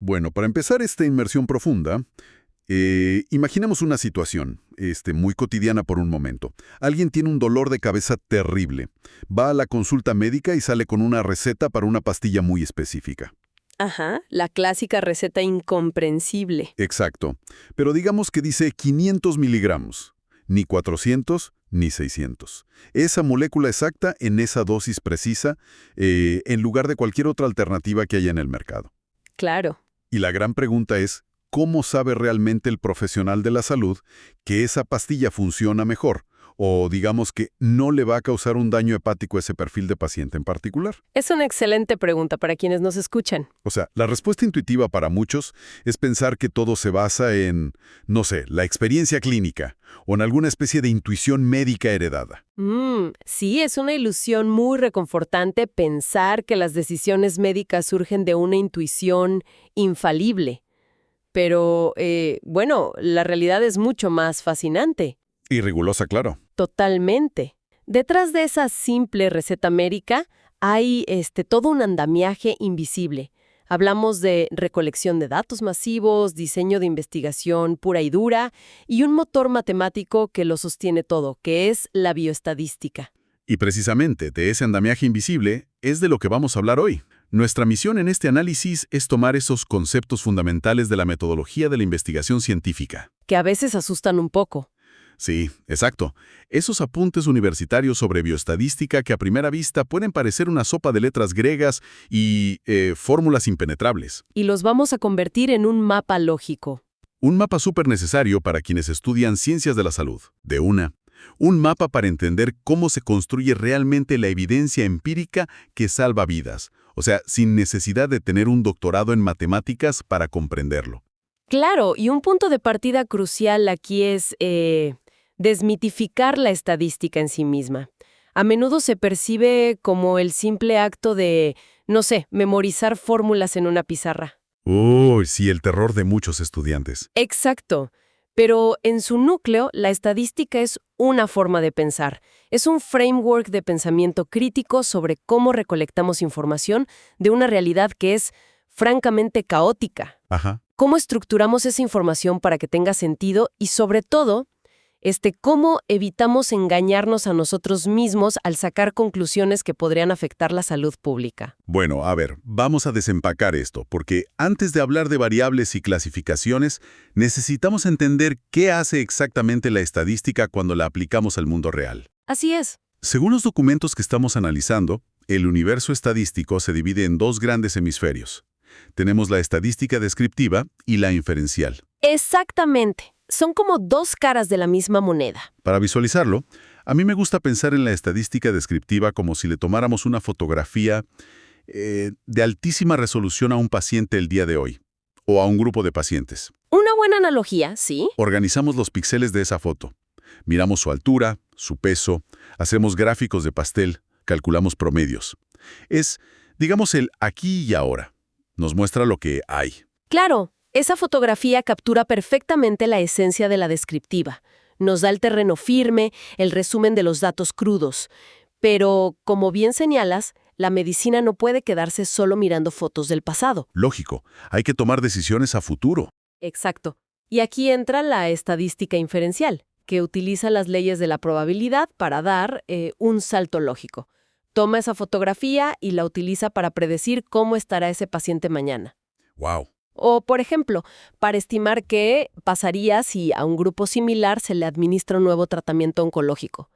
Bueno, para empezar esta inmersión profunda, imaginemos una situación, muy cotidiana por un momento. Alguien tiene un dolor de cabeza terrible. Va a la consulta médica y sale con una receta para una pastilla muy específica. Ajá, la clásica receta incomprensible. Exacto. Pero digamos que dice 500 miligramos. Ni 400 ni 600. Esa molécula exacta en esa dosis precisa, en lugar de cualquier otra alternativa que haya en el mercado. Claro. Y la gran pregunta es, ¿cómo sabe realmente el profesional de la salud que esa pastilla funciona mejor? O digamos que no le va a causar un daño hepático a ese perfil de paciente en particular. Es una excelente pregunta para quienes nos escuchan. O sea, la respuesta intuitiva para muchos es pensar que todo se basa en, no sé, la experiencia clínica o en alguna especie de intuición médica heredada. Sí, es una ilusión muy reconfortante pensar que las decisiones médicas surgen de una intuición infalible. Pero, bueno, la realidad es mucho más fascinante. Y rigurosa, claro. Totalmente. Detrás de esa simple receta médica hay todo un andamiaje invisible. Hablamos de recolección de datos masivos, diseño de investigación pura y dura y un motor matemático que lo sostiene todo, que es la bioestadística. Y precisamente de ese andamiaje invisible es de lo que vamos a hablar hoy. Nuestra misión en este análisis es tomar esos conceptos fundamentales de la metodología de la investigación científica. Que a veces asustan un poco. Sí, exacto. Esos apuntes universitarios sobre bioestadística que a primera vista pueden parecer una sopa de letras griegas y fórmulas impenetrables. Y los vamos a convertir en un mapa lógico. Un mapa súper necesario para quienes estudian ciencias de la salud. Un mapa para entender cómo se construye realmente la evidencia empírica que salva vidas. O sea, sin necesidad de tener un doctorado en matemáticas para comprenderlo. Claro, y un punto de partida crucial aquí es desmitificar la estadística en sí misma. A menudo se percibe como el simple acto de, no sé, memorizar fórmulas en una pizarra. Uy, sí, el terror de muchos estudiantes. Exacto. Pero en su núcleo, la estadística es una forma de pensar. Es un framework de pensamiento crítico sobre cómo recolectamos información de una realidad que es francamente caótica. Ajá. ¿Cómo estructuramos esa información para que tenga sentido? Y sobre todo, cómo evitamos engañarnos a nosotros mismos al sacar conclusiones que podrían afectar la salud pública. Bueno, a ver, vamos a desempacar esto, porque antes de hablar de variables y clasificaciones, necesitamos entender qué hace exactamente la estadística cuando la aplicamos al mundo real. Así es. Según los documentos que estamos analizando, el universo estadístico se divide en dos grandes hemisferios. Tenemos la estadística descriptiva y la inferencial. Exactamente. Son como dos caras de la misma moneda. Para visualizarlo, a mí me gusta pensar en la estadística descriptiva como si le tomáramos una fotografía de altísima resolución a un paciente el día de hoy, o a un grupo de pacientes. Una buena analogía, ¿sí? Organizamos los píxeles de esa foto. Miramos su altura, su peso, hacemos gráficos de pastel, calculamos promedios. Es, digamos, el aquí y ahora. Nos muestra lo que hay. Claro, esa fotografía captura perfectamente la esencia de la descriptiva. Nos da el terreno firme, el resumen de los datos crudos. Pero, como bien señalas, la medicina no puede quedarse solo mirando fotos del pasado. Lógico, hay que tomar decisiones a futuro. Exacto. Y aquí entra la estadística inferencial, que utiliza las leyes de la probabilidad para dar un salto lógico. Toma esa fotografía y la utiliza para predecir cómo estará ese paciente mañana. ¡Wow! O, por ejemplo, para estimar qué pasaría si a un grupo similar se le administra un nuevo tratamiento oncológico.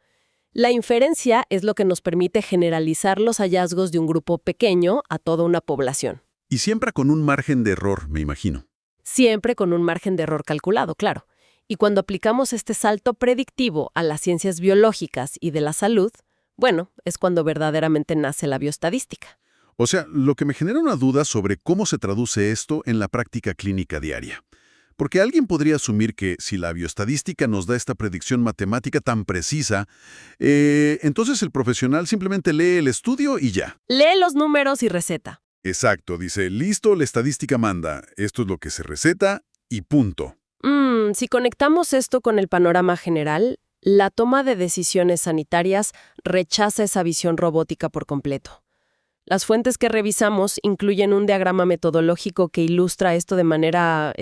La inferencia es lo que nos permite generalizar los hallazgos de un grupo pequeño a toda una población. Y siempre con un margen de error, me imagino. Siempre con un margen de error calculado, claro. Y cuando aplicamos este salto predictivo a las ciencias biológicas y de la salud, bueno, es cuando verdaderamente nace la bioestadística. O sea, lo que me genera una duda sobre cómo se traduce esto en la práctica clínica diaria. Porque alguien podría asumir que si la bioestadística nos da esta predicción matemática tan precisa, entonces el profesional simplemente lee el estudio y ya. Lee los números y receta. Exacto, dice, listo, la estadística manda, esto es lo que se receta y punto. Si conectamos esto con el panorama general, la toma de decisiones sanitarias rechaza esa visión robótica por completo. Las fuentes que revisamos incluyen un diagrama metodológico que ilustra esto de manera,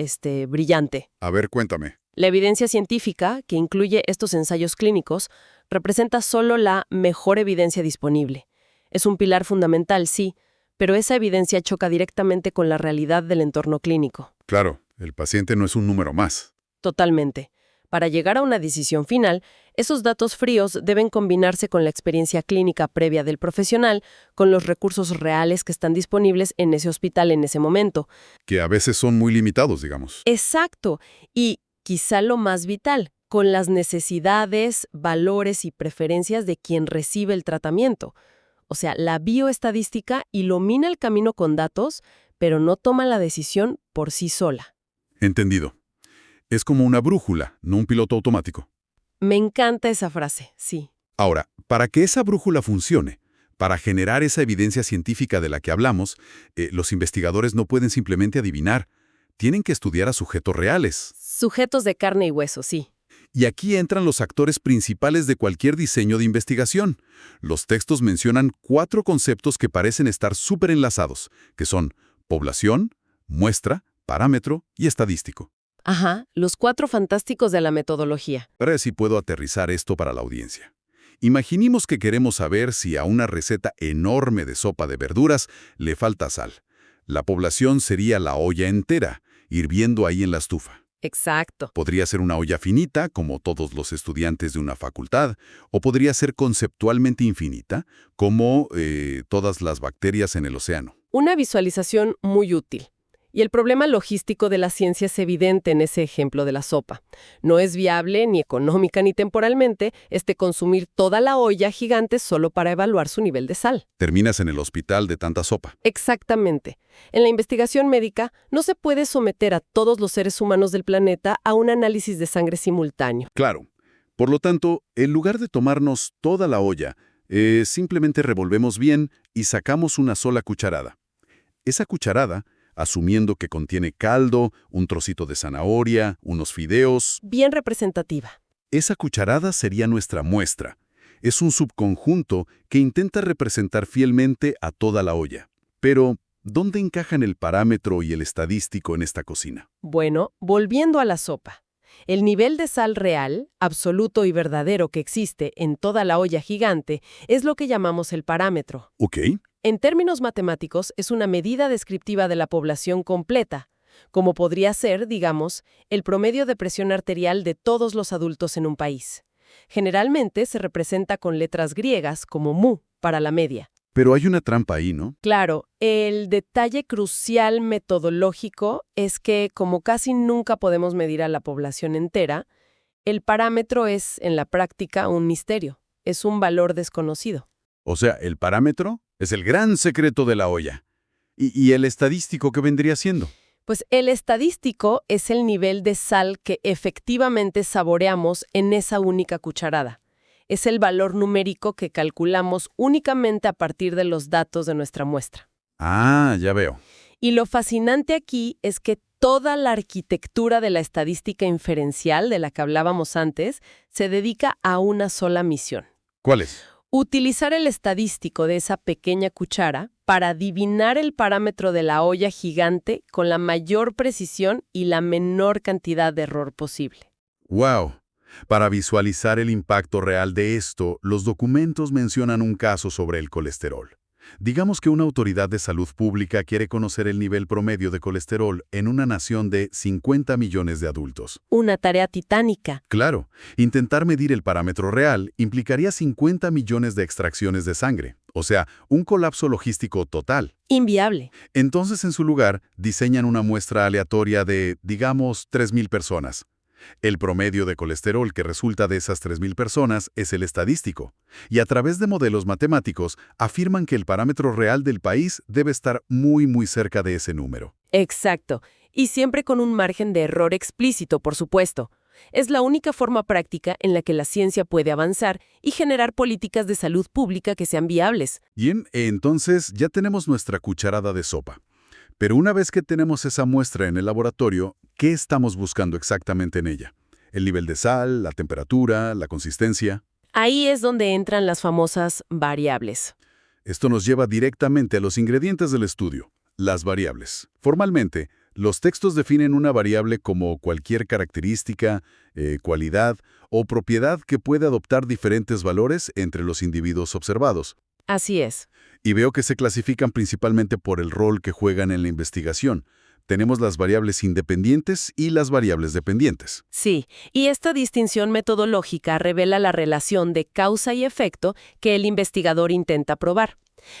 brillante. A ver, cuéntame. La evidencia científica, que incluye estos ensayos clínicos, representa solo la mejor evidencia disponible. Es un pilar fundamental, sí, pero esa evidencia choca directamente con la realidad del entorno clínico. Claro, el paciente no es un número más. Totalmente. Para llegar a una decisión final, esos datos fríos deben combinarse con la experiencia clínica previa del profesional, con los recursos reales que están disponibles en ese hospital en ese momento. Que a veces son muy limitados, digamos. Exacto. Y quizá lo más vital, con las necesidades, valores y preferencias de quien recibe el tratamiento. O sea, la bioestadística ilumina el camino con datos, pero no toma la decisión por sí sola. Entendido. Es como una brújula, no un piloto automático. Me encanta esa frase, sí. Ahora, para que esa brújula funcione, para generar esa evidencia científica de la que hablamos, los investigadores no pueden simplemente adivinar. Tienen que estudiar a sujetos reales. Sujetos de carne y hueso, sí. Y aquí entran los actores principales de cualquier diseño de investigación. Los textos mencionan 4 conceptos que parecen estar súper enlazados, que son población, muestra, parámetro y estadístico. Ajá, los 4 fantásticos de la metodología. Ahora sí puedo aterrizar esto para la audiencia. Imaginemos que queremos saber si a una receta enorme de sopa de verduras le falta sal. La población sería la olla entera, hirviendo ahí en la estufa. Exacto. Podría ser una olla finita, como todos los estudiantes de una facultad, o podría ser conceptualmente infinita, como todas las bacterias en el océano. Una visualización muy útil. Y el problema logístico de la ciencia es evidente en ese ejemplo de la sopa. No es viable ni económica ni temporalmente consumir toda la olla gigante solo para evaluar su nivel de sal. Terminas en el hospital de tanta sopa. Exactamente. En la investigación médica no se puede someter a todos los seres humanos del planeta a un análisis de sangre simultáneo. Claro. Por lo tanto, en lugar de tomarnos toda la olla, simplemente revolvemos bien y sacamos una sola cucharada. Esa cucharada, asumiendo que contiene caldo, un trocito de zanahoria, unos fideos. Bien representativa. Esa cucharada sería nuestra muestra. Es un subconjunto que intenta representar fielmente a toda la olla. Pero, ¿dónde encajan el parámetro y el estadístico en esta cocina? Bueno, volviendo a la sopa. El nivel de sal real, absoluto y verdadero que existe en toda la olla gigante es lo que llamamos el parámetro. Ok. En términos matemáticos, es una medida descriptiva de la población completa, como podría ser, digamos, el promedio de presión arterial de todos los adultos en un país. Generalmente se representa con letras griegas como mu para la media. Pero hay una trampa ahí, ¿no? Claro, el detalle crucial metodológico es que, como casi nunca podemos medir a la población entera, el parámetro es, en la práctica, un misterio. Es un valor desconocido. O sea, el parámetro es el gran secreto de la olla. ¿Y el estadístico qué vendría siendo? Pues el estadístico es el nivel de sal que efectivamente saboreamos en esa única cucharada. Es el valor numérico que calculamos únicamente a partir de los datos de nuestra muestra. Ah, ya veo. Y lo fascinante aquí es que toda la arquitectura de la estadística inferencial de la que hablábamos antes se dedica a una sola misión. ¿Cuál es? Utilizar el estadístico de esa pequeña cuchara para adivinar el parámetro de la olla gigante con la mayor precisión y la menor cantidad de error posible. ¡Wow! Para visualizar el impacto real de esto, los documentos mencionan un caso sobre el colesterol. Digamos que una autoridad de salud pública quiere conocer el nivel promedio de colesterol en una nación de 50 millones de adultos. Una tarea titánica. Claro, intentar medir el parámetro real implicaría 50 millones de extracciones de sangre, o sea, un colapso logístico total. Inviable. Entonces, en su lugar, diseñan una muestra aleatoria de, digamos, 3.000 personas. El promedio de colesterol que resulta de esas 3.000 personas es el estadístico, y a través de modelos matemáticos afirman que el parámetro real del país debe estar muy cerca de ese número. Exacto. Y siempre con un margen de error explícito, por supuesto. Es la única forma práctica en la que la ciencia puede avanzar y generar políticas de salud pública que sean viables. Bien, entonces ya tenemos nuestra cucharada de sopa. Pero una vez que tenemos esa muestra en el laboratorio, ¿qué estamos buscando exactamente en ella? ¿El nivel de sal, la temperatura, la consistencia? Ahí es donde entran las famosas variables. Esto nos lleva directamente a los ingredientes del estudio, las variables. Formalmente, los textos definen una variable como cualquier característica, cualidad o propiedad que puede adoptar diferentes valores entre los individuos observados. Así es. Y veo que se clasifican principalmente por el rol que juegan en la investigación. Tenemos las variables independientes y las variables dependientes. Sí, y esta distinción metodológica revela la relación de causa y efecto que el investigador intenta probar.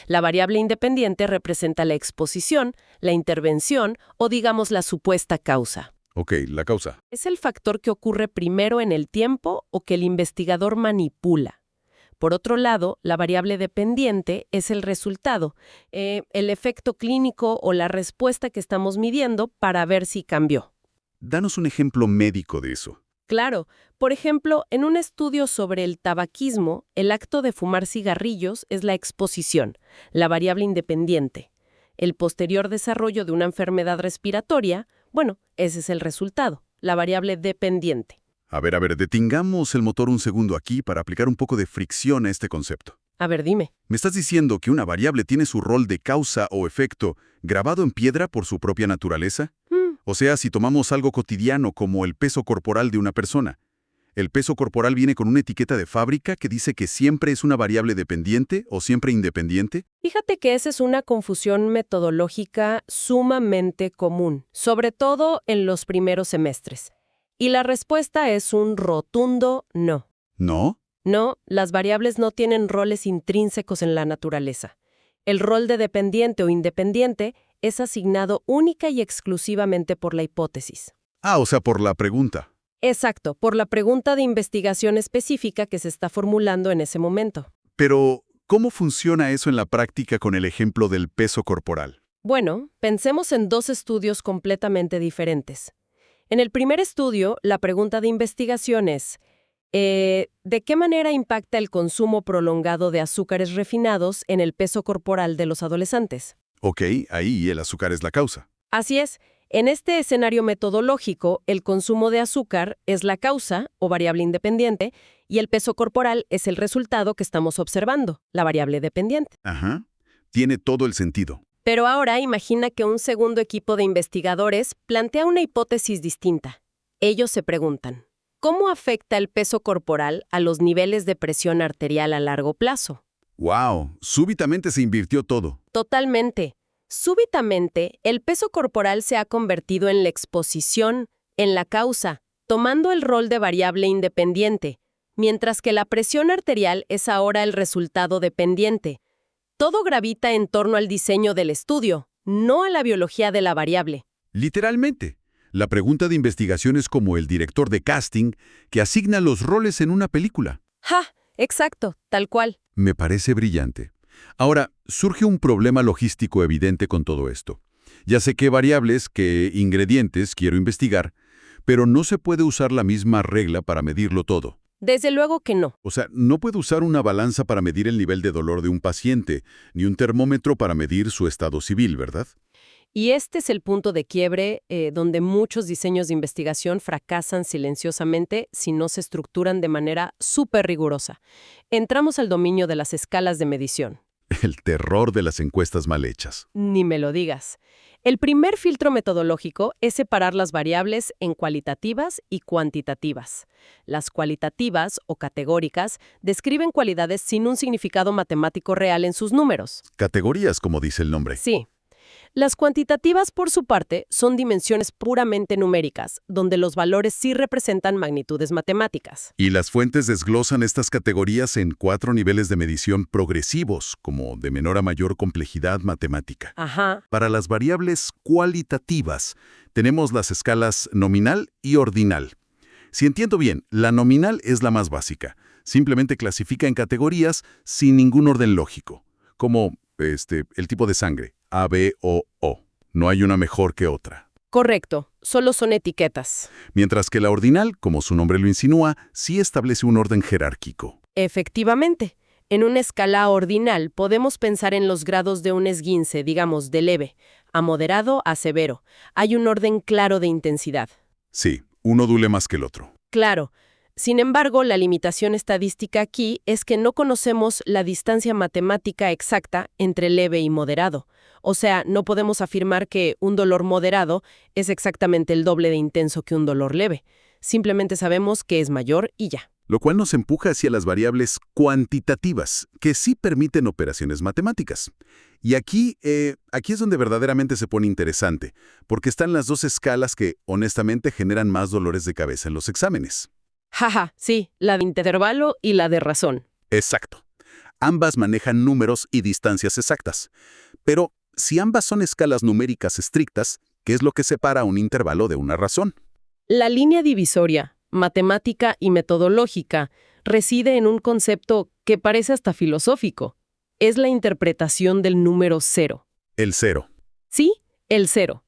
La variable independiente representa la exposición, la intervención o, digamos, la supuesta causa. Ok, la causa. Es el factor que ocurre primero en el tiempo o que el investigador manipula. Por otro lado, la variable dependiente es el resultado, el efecto clínico o la respuesta que estamos midiendo para ver si cambió. Danos un ejemplo médico de eso. Claro, por ejemplo, en un estudio sobre el tabaquismo, el acto de fumar cigarrillos es la exposición, la variable independiente. El posterior desarrollo de una enfermedad respiratoria, bueno, ese es el resultado, la variable dependiente. A ver, detingamos el motor un segundo aquí para aplicar un poco de fricción a este concepto. A ver, dime. ¿Me estás diciendo que una variable tiene su rol de causa o efecto grabado en piedra por su propia naturaleza? O sea, si tomamos algo cotidiano como el peso corporal de una persona, ¿el peso corporal viene con una etiqueta de fábrica que dice que siempre es una variable dependiente o siempre independiente? Fíjate que esa es una confusión metodológica sumamente común, sobre todo en los primeros semestres. Y la respuesta es un rotundo no. ¿No? No, las variables no tienen roles intrínsecos en la naturaleza. El rol de dependiente o independiente es asignado única y exclusivamente por la hipótesis. Ah, o sea, por la pregunta. Exacto, por la pregunta de investigación específica que se está formulando en ese momento. Pero, ¿cómo funciona eso en la práctica con el ejemplo del peso corporal? Bueno, pensemos en dos estudios completamente diferentes. En el primer estudio, la pregunta de investigación es, ¿de qué manera impacta el consumo prolongado de azúcares refinados en el peso corporal de los adolescentes? Ok, ahí el azúcar es la causa. Así es. En este escenario metodológico, el consumo de azúcar es la causa, o variable independiente, y el peso corporal es el resultado que estamos observando, la variable dependiente. Ajá. Tiene todo el sentido. Pero ahora imagina que un segundo equipo de investigadores plantea una hipótesis distinta. Ellos se preguntan, ¿cómo afecta el peso corporal a los niveles de presión arterial a largo plazo? ¡Wow! Súbitamente se invirtió todo. Totalmente. Súbitamente, el peso corporal se ha convertido en la exposición, en la causa, tomando el rol de variable independiente, mientras que la presión arterial es ahora el resultado dependiente. Todo gravita en torno al diseño del estudio, no a la biología de la variable. Literalmente. La pregunta de investigación es como el director de casting que asigna los roles en una película. ¡Ja! Exacto, tal cual. Me parece brillante. Ahora, surge un problema logístico evidente con todo esto. Ya sé qué variables, qué ingredientes quiero investigar, pero no se puede usar la misma regla para medirlo todo. Desde luego que no. O sea, no puedo usar una balanza para medir el nivel de dolor de un paciente, ni un termómetro para medir su estado civil, ¿verdad? Y este es el punto de quiebre donde muchos diseños de investigación fracasan silenciosamente si no se estructuran de manera súper rigurosa. Entramos al dominio de las escalas de medición. El terror de las encuestas mal hechas. Ni me lo digas. El primer filtro metodológico es separar las variables en cualitativas y cuantitativas. Las cualitativas o categóricas describen cualidades sin un significado matemático real en sus números. Categorías, como dice el nombre. Sí. Las cuantitativas, por su parte, son dimensiones puramente numéricas, donde los valores sí representan magnitudes matemáticas. Y las fuentes desglosan estas categorías en 4 niveles de medición progresivos, como de menor a mayor complejidad matemática. Ajá. Para las variables cualitativas, tenemos las escalas nominal y ordinal. Si entiendo bien, la nominal es la más básica. Simplemente clasifica en categorías sin ningún orden lógico, como el tipo de sangre, A, B, O, O. No hay una mejor que otra. Correcto, solo son etiquetas. Mientras que la ordinal, como su nombre lo insinúa, sí establece un orden jerárquico. Efectivamente. En una escala ordinal podemos pensar en los grados de un esguince, digamos, de leve, a moderado a severo. Hay un orden claro de intensidad. Sí, uno duele más que el otro. Claro. Sin embargo, la limitación estadística aquí es que no conocemos la distancia matemática exacta entre leve y moderado. O sea, no podemos afirmar que un dolor moderado es exactamente el doble de intenso que un dolor leve. Simplemente sabemos que es mayor y ya. Lo cual nos empuja hacia las variables cuantitativas, que sí permiten operaciones matemáticas. Y aquí es donde verdaderamente se pone interesante, porque están las dos escalas que, honestamente, generan más dolores de cabeza en los exámenes. Jaja, sí, la de intervalo y la de razón. Exacto. Ambas manejan números y distancias exactas. Pero si ambas son escalas numéricas estrictas, ¿qué es lo que separa un intervalo de una razón? La línea divisoria, matemática y metodológica, reside en un concepto que parece hasta filosófico. Es la interpretación del número cero. El cero. Sí, el cero.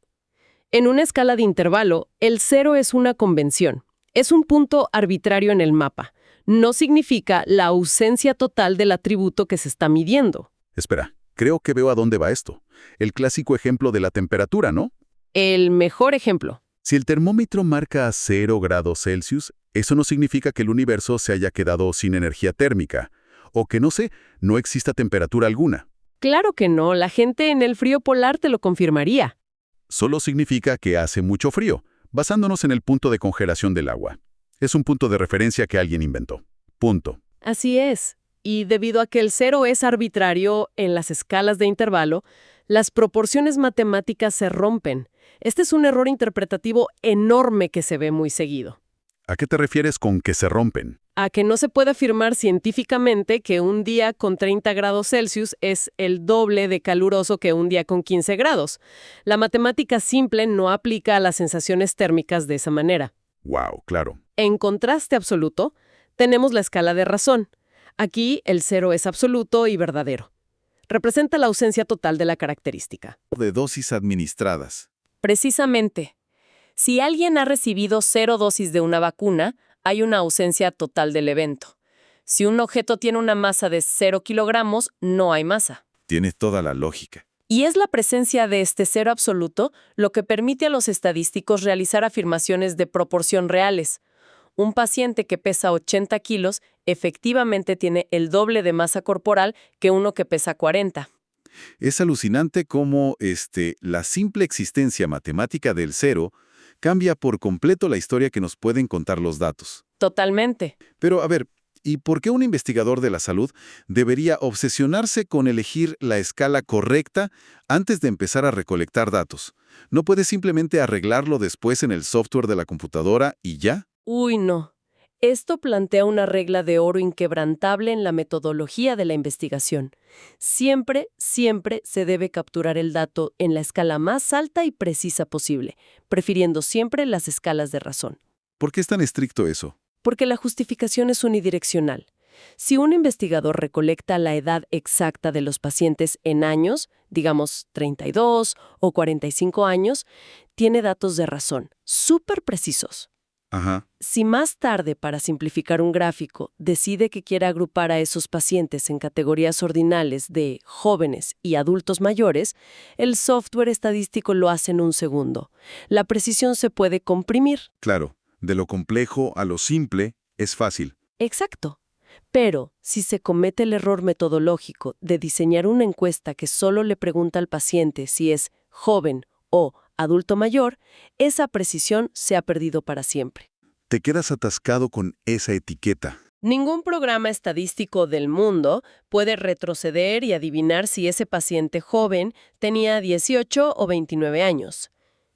En una escala de intervalo, el cero es una convención. Es un punto arbitrario en el mapa. No significa la ausencia total del atributo que se está midiendo. Espera, creo que veo a dónde va esto. El clásico ejemplo de la temperatura, ¿no? El mejor ejemplo. Si el termómetro marca 0 grados Celsius, eso no significa que el universo se haya quedado sin energía térmica, o que, no exista temperatura alguna. Claro que no, la gente en el frío polar te lo confirmaría. Solo significa que hace mucho frío, basándonos en el punto de congelación del agua. Es un punto de referencia que alguien inventó. Punto. Así es. Y debido a que el cero es arbitrario en las escalas de intervalo, las proporciones matemáticas se rompen. Este es un error interpretativo enorme que se ve muy seguido. ¿A qué te refieres con que se rompen? A que no se puede afirmar científicamente que un día con 30 grados Celsius es el doble de caluroso que un día con 15 grados. La matemática simple no aplica a las sensaciones térmicas de esa manera. Wow, claro. En contraste absoluto, tenemos la escala de razón. Aquí el cero es absoluto y verdadero. Representa la ausencia total de la característica. De dosis administradas. Precisamente. Si alguien ha recibido 0 dosis de una vacuna, hay una ausencia total del evento. Si un objeto tiene una masa de 0 kilogramos, no hay masa. Tienes toda la lógica. Y es la presencia de este cero absoluto lo que permite a los estadísticos realizar afirmaciones de proporción reales. Un paciente que pesa 80 kilos efectivamente tiene el doble de masa corporal que uno que pesa 40. Es alucinante cómo la simple existencia matemática del cero cambia por completo la historia que nos pueden contar los datos. Totalmente. Pero, a ver, ¿y por qué un investigador de la salud debería obsesionarse con elegir la escala correcta antes de empezar a recolectar datos? ¿No puede simplemente arreglarlo después en el software de la computadora y ya? Uy, no. Esto plantea una regla de oro inquebrantable en la metodología de la investigación. Siempre, siempre se debe capturar el dato en la escala más alta y precisa posible, prefiriendo siempre las escalas de razón. ¿Por qué es tan estricto eso? Porque la justificación es unidireccional. Si un investigador recolecta la edad exacta de los pacientes en años, digamos 32 o 45 años, tiene datos de razón, súper precisos. Ajá. Si más tarde, para simplificar un gráfico, decide que quiere agrupar a esos pacientes en categorías ordinales de jóvenes y adultos mayores, el software estadístico lo hace en un segundo. La precisión se puede comprimir. Claro, de lo complejo a lo simple es fácil. Exacto. Pero, si se comete el error metodológico de diseñar una encuesta que solo le pregunta al paciente si es joven o adulto mayor, esa precisión se ha perdido para siempre. Te quedas atascado con esa etiqueta. Ningún programa estadístico del mundo puede retroceder y adivinar si ese paciente joven tenía 18 o 29 años.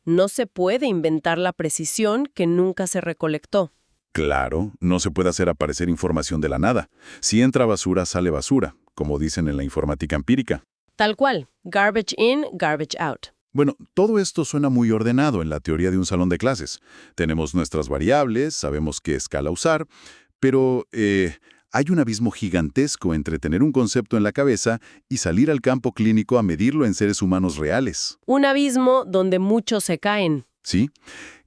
No se puede inventar la precisión que nunca se recolectó. Claro, no se puede hacer aparecer información de la nada. Si entra basura, sale basura, como dicen en la informática empírica. Tal cual, garbage in, garbage out. Bueno, todo esto suena muy ordenado en la teoría de un salón de clases. Tenemos nuestras variables, sabemos qué escala usar, pero hay un abismo gigantesco entre tener un concepto en la cabeza y salir al campo clínico a medirlo en seres humanos reales. Un abismo donde muchos se caen. ¿Sí?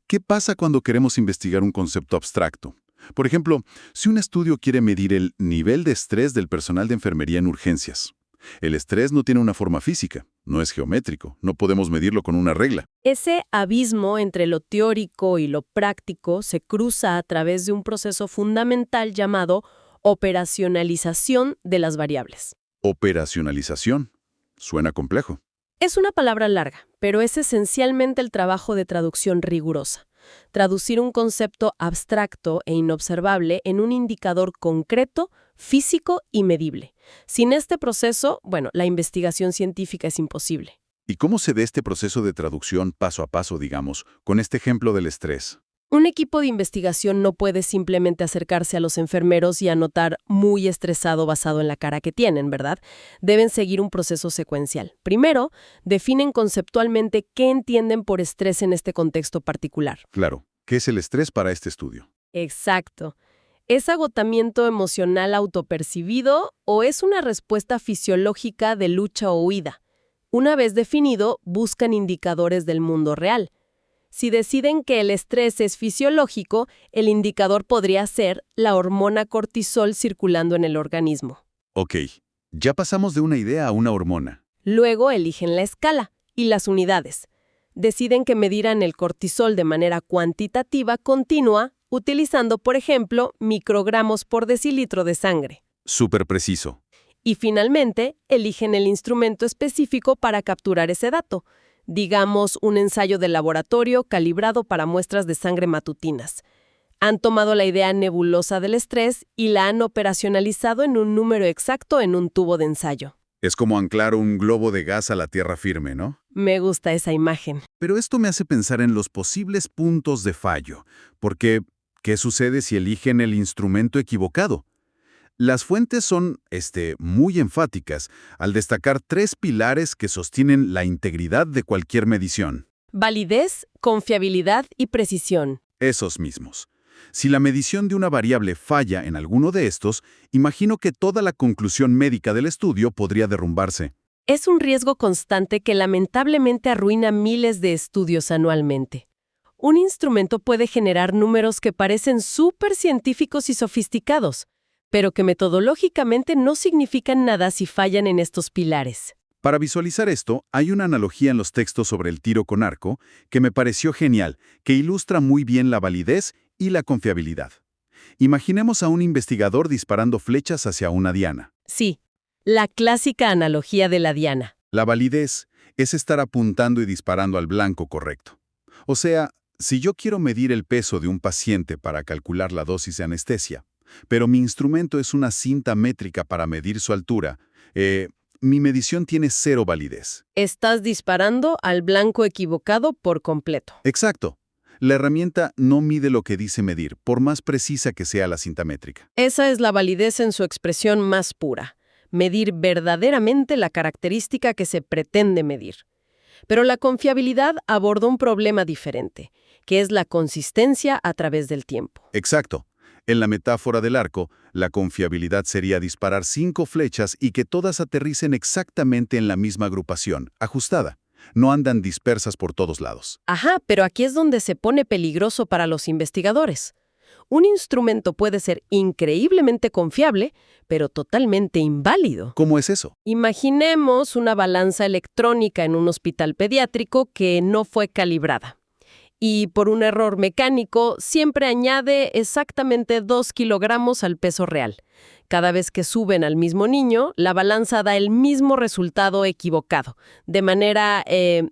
¿Qué pasa cuando queremos investigar un concepto abstracto? Por ejemplo, si un estudio quiere medir el nivel de estrés del personal de enfermería en urgencias, El estrés no tiene una forma física, no es geométrico, no podemos medirlo con una regla. Ese abismo entre lo teórico y lo práctico se cruza a través de un proceso fundamental llamado operacionalización de las variables. Operacionalización. Suena complejo. Es una palabra larga, pero es esencialmente el trabajo de traducción rigurosa. Traducir un concepto abstracto e inobservable en un indicador concreto, físico y medible. Sin este proceso, la investigación científica es imposible. ¿Y cómo se ve este proceso de traducción paso a paso, digamos, con este ejemplo del estrés? Un equipo de investigación no puede simplemente acercarse a los enfermeros y anotar muy estresado basado en la cara que tienen, ¿verdad? Deben seguir un proceso secuencial. Primero, definen conceptualmente qué entienden por estrés en este contexto particular. Claro, ¿qué es el estrés para este estudio? Exacto. ¿Es agotamiento emocional autopercibido o es una respuesta fisiológica de lucha o huida? Una vez definido, buscan indicadores del mundo real. Si deciden que el estrés es fisiológico, el indicador podría ser la hormona cortisol circulando en el organismo. Ok, ya pasamos de una idea a una hormona. Luego eligen la escala y las unidades. Deciden que medirán el cortisol de manera cuantitativa continua, utilizando, por ejemplo, microgramos por decilitro de sangre. Súper preciso. Y finalmente, eligen el instrumento específico para capturar ese dato. Digamos, un ensayo de laboratorio calibrado para muestras de sangre matutinas. Han tomado la idea nebulosa del estrés y la han operacionalizado en un número exacto en un tubo de ensayo. Es como anclar un globo de gas a la tierra firme, ¿no? Me gusta esa imagen. Pero esto me hace pensar en los posibles puntos de fallo, porque ¿qué sucede si eligen el instrumento equivocado? Las fuentes son, muy enfáticas al destacar 3 pilares que sostienen la integridad de cualquier medición. Validez, confiabilidad y precisión. Esos mismos. Si la medición de una variable falla en alguno de estos, imagino que toda la conclusión médica del estudio podría derrumbarse. Es un riesgo constante que lamentablemente arruina miles de estudios anualmente. Un instrumento puede generar números que parecen súper científicos y sofisticados, pero que metodológicamente no significan nada si fallan en estos pilares. Para visualizar esto, hay una analogía en los textos sobre el tiro con arco que me pareció genial, que ilustra muy bien la validez y la confiabilidad. Imaginemos a un investigador disparando flechas hacia una diana. Sí, la clásica analogía de la diana. La validez es estar apuntando y disparando al blanco correcto. O sea, si yo quiero medir el peso de un paciente para calcular la dosis de anestesia, pero mi instrumento es una cinta métrica para medir su altura, mi medición tiene 0 validez. Estás disparando al blanco equivocado por completo. Exacto. La herramienta no mide lo que dice medir, por más precisa que sea la cinta métrica. Esa es la validez en su expresión más pura. Medir verdaderamente la característica que se pretende medir. Pero la confiabilidad aborda un problema diferente, que es la consistencia a través del tiempo. Exacto. En la metáfora del arco, la confiabilidad sería disparar 5 flechas y que todas aterricen exactamente en la misma agrupación, ajustada. No andan dispersas por todos lados. Ajá, pero aquí es donde se pone peligroso para los investigadores. Un instrumento puede ser increíblemente confiable, pero totalmente inválido. ¿Cómo es eso? Imaginemos una balanza electrónica en un hospital pediátrico que no fue calibrada. Y por un error mecánico, siempre añade exactamente 2 kilogramos al peso real. Cada vez que suben al mismo niño, la balanza da el mismo resultado equivocado, de manera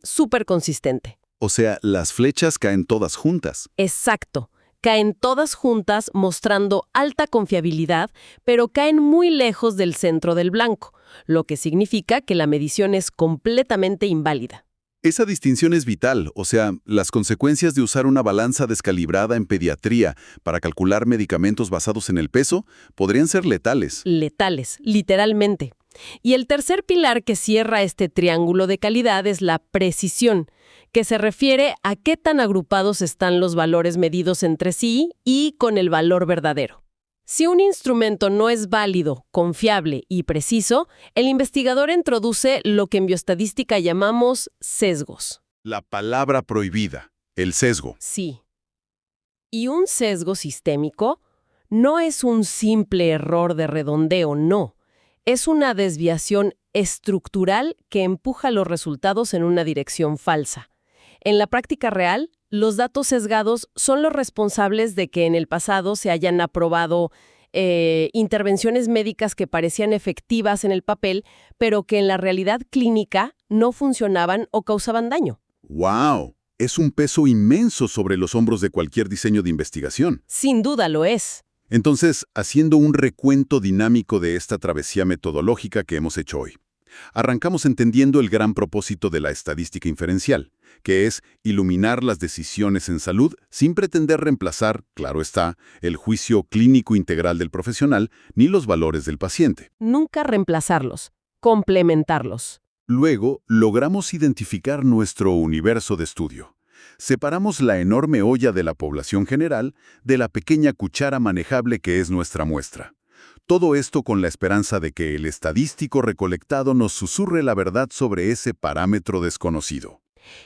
súper consistente. O sea, las flechas caen todas juntas. Exacto. Caen todas juntas mostrando alta confiabilidad, pero caen muy lejos del centro del blanco, lo que significa que la medición es completamente inválida. Esa distinción es vital, o sea, las consecuencias de usar una balanza descalibrada en pediatría para calcular medicamentos basados en el peso podrían ser letales. Letales, literalmente. Y el tercer pilar que cierra este triángulo de calidad es la precisión, que se refiere a qué tan agrupados están los valores medidos entre sí y con el valor verdadero. Si un instrumento no es válido, confiable y preciso, el investigador introduce lo que en bioestadística llamamos sesgos. La palabra prohibida, el sesgo. Sí. Y un sesgo sistémico no es un simple error de redondeo, no. Es una desviación estructural que empuja los resultados en una dirección falsa. En la práctica real, los datos sesgados son los responsables de que en el pasado se hayan aprobado intervenciones médicas que parecían efectivas en el papel, pero que en la realidad clínica no funcionaban o causaban daño. ¡Wow! Es un peso inmenso sobre los hombros de cualquier diseño de investigación. Sin duda lo es. Entonces, haciendo un recuento dinámico de esta travesía metodológica que hemos hecho hoy. Arrancamos entendiendo el gran propósito de la estadística inferencial, que es iluminar las decisiones en salud sin pretender reemplazar, claro está, el juicio clínico integral del profesional ni los valores del paciente. Nunca reemplazarlos, complementarlos. Luego, logramos identificar nuestro universo de estudio. Separamos la enorme olla de la población general de la pequeña cuchara manejable que es nuestra muestra. Todo esto con la esperanza de que el estadístico recolectado nos susurre la verdad sobre ese parámetro desconocido.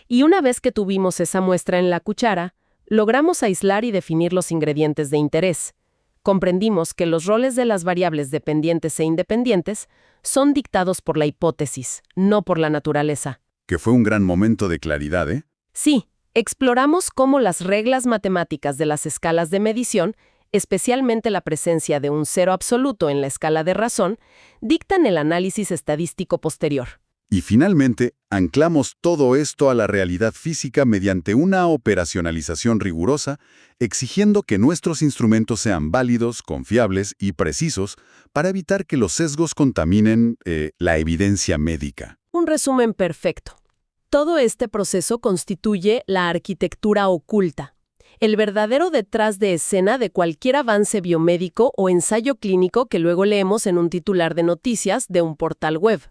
Y una vez que tuvimos esa muestra en la cuchara, logramos aislar y definir los ingredientes de interés. Comprendimos que los roles de las variables dependientes e independientes son dictados por la hipótesis, no por la naturaleza. Que fue un gran momento de claridad, ¿eh? Sí, exploramos cómo las reglas matemáticas de las escalas de medición, especialmente la presencia de un cero absoluto en la escala de razón, dictan el análisis estadístico posterior. Y finalmente, anclamos todo esto a la realidad física mediante una operacionalización rigurosa, exigiendo que nuestros instrumentos sean válidos, confiables y precisos para evitar que los sesgos contaminen la evidencia médica. Un resumen perfecto. Todo este proceso constituye la arquitectura oculta, el verdadero detrás de escena de cualquier avance biomédico o ensayo clínico que luego leemos en un titular de noticias de un portal web.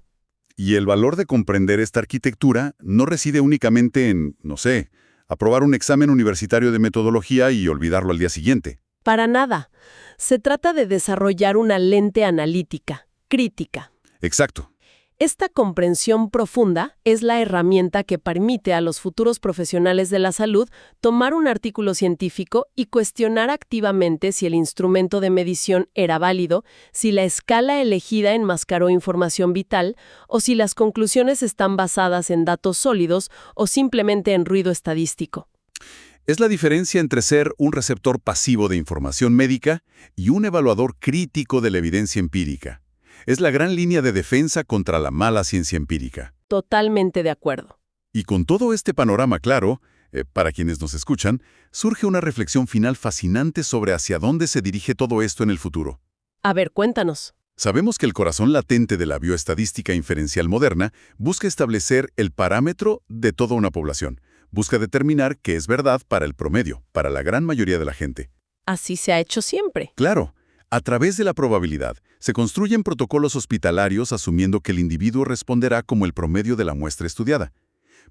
Y el valor de comprender esta arquitectura no reside únicamente en, no sé, aprobar un examen universitario de metodología y olvidarlo al día siguiente. Para nada. Se trata de desarrollar una lente analítica, crítica. Exacto. Esta comprensión profunda es la herramienta que permite a los futuros profesionales de la salud tomar un artículo científico y cuestionar activamente si el instrumento de medición era válido, si la escala elegida enmascaró información vital o si las conclusiones están basadas en datos sólidos o simplemente en ruido estadístico. Es la diferencia entre ser un receptor pasivo de información médica y un evaluador crítico de la evidencia empírica. Es la gran línea de defensa contra la mala ciencia empírica. Totalmente de acuerdo. Y con todo este panorama claro, para quienes nos escuchan, surge una reflexión final fascinante sobre hacia dónde se dirige todo esto en el futuro. A ver, cuéntanos. Sabemos que el corazón latente de la bioestadística inferencial moderna busca establecer el parámetro de toda una población. Busca determinar qué es verdad para el promedio, para la gran mayoría de la gente. Así se ha hecho siempre. Claro. A través de la probabilidad, se construyen protocolos hospitalarios asumiendo que el individuo responderá como el promedio de la muestra estudiada.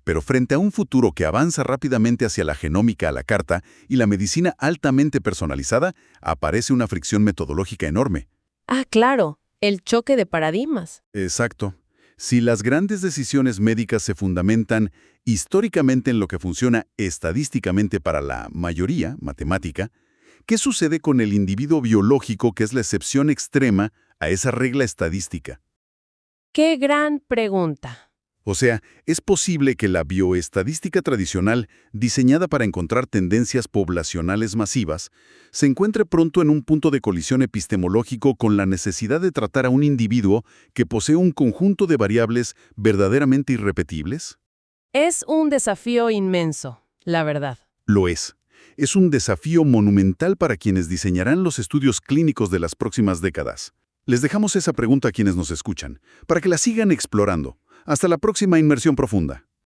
Pero frente a un futuro que avanza rápidamente hacia la genómica a la carta y la medicina altamente personalizada, aparece una fricción metodológica enorme. Ah, claro, el choque de paradigmas. Exacto. Si las grandes decisiones médicas se fundamentan históricamente en lo que funciona estadísticamente para la mayoría, matemática, ¿qué sucede con el individuo biológico que es la excepción extrema a esa regla estadística? ¡Qué gran pregunta! O sea, ¿es posible que la bioestadística tradicional, diseñada para encontrar tendencias poblacionales masivas, se encuentre pronto en un punto de colisión epistemológico con la necesidad de tratar a un individuo que posee un conjunto de variables verdaderamente irrepetibles? Es un desafío inmenso, la verdad. Lo es. Es un desafío monumental para quienes diseñarán los estudios clínicos de las próximas décadas. Les dejamos esa pregunta a quienes nos escuchan, para que la sigan explorando. Hasta la próxima inmersión profunda.